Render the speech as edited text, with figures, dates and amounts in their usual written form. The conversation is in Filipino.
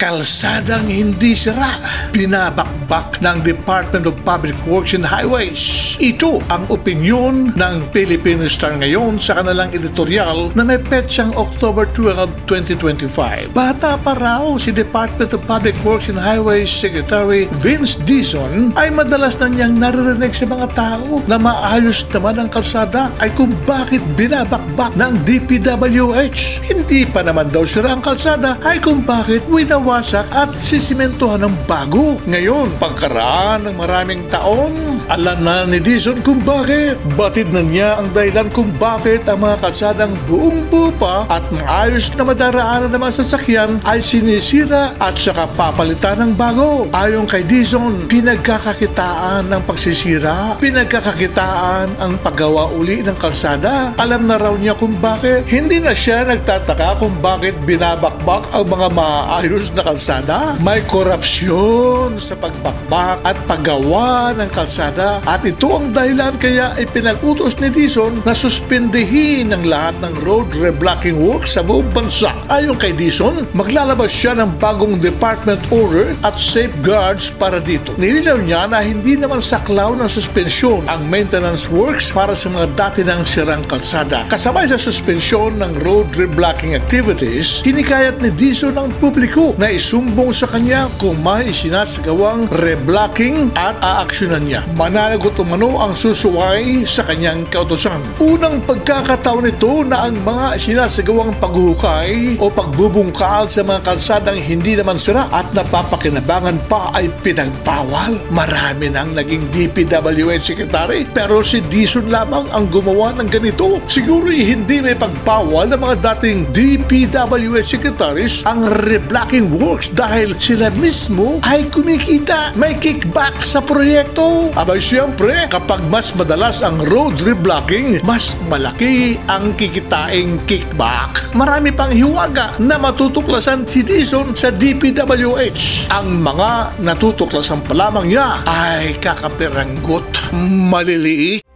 kalsadang hindi sira, binabakbak ng Department of Public Works and Highways. Ito ang opinyon ng Philippine Star ngayon sa kanilang editorial na may petsang October 12, 2025. Bata pa raw si Department of Public Works and Highways Secretary Vince Dizon ay madalas na niyang naririnig sa mga tao na maayos naman ang kalsada ay kung bakit binabakbak ng DPWH. Hindi pa naman daw sira ang kalsada ay kung bakit winawasak at sisimentohan ng bago. Ngayon, pagkaraan ng maraming taon, alam na ni Dizon kung bakit. Batid na niya ang dahilan kung bakit ang mga kalsadang buong buo pa at maayos na madaraanan ng mga sasakyan ay sinisira at saka papalitan ng bago. Ayon kay Dizon, pinagkakakitaan ng pagsisira, pinagkakakitaan ang paggawa uli ng kalsada. Alam na raw niya kung bakit. Hindi na siya nagtataka kung bakit binabakbak ang mga maayos na kalsada. May korupsyon sa pagbakbak at paggawa ng kalsada at ito ang dahilan kaya ipinag-utos ni Dizon na suspindihin ang lahat ng road reblocking works sa buong bansa. Ayon kay Dizon, maglalabas siya ng bagong department order at safeguards para dito. Nilinaw niya na hindi naman saklaw ng suspensyon ang maintenance works para sa mga dati ng sirang kalsada. Kasabay sa suspensyon ng road reblocking activities, hinikayat ni Dizon ang publiko na isumbong sa kanya kung may isinasagawang reblocking at aaksyonan niya. Mananagot umano ang susuway sa kanyang kautusan. Unang pagkakataon nito na ang mga sinasagawang paghuhukay o pagbubungkal sa mga kalsadang hindi naman sira at napapakinabangan pa ay pinagbawal. Marami nang naging DPWH secretary pero si Dizon lamang ang gumawa ng ganito. Siguro hindi may pagbawal ng mga dating DPWH secretaries ang reblocking works dahil sila mismo ay kumikita. May kickback sa proyekto. Abay siyempre, kapag mas madalas ang road reblocking, mas malaki ang kikitaing kickback. Marami pang hiwaga na matutuklasan si Dizon sa DPWH. Ang mga natutuklasan pa lamang niya ay kakapiranggot, maliliit.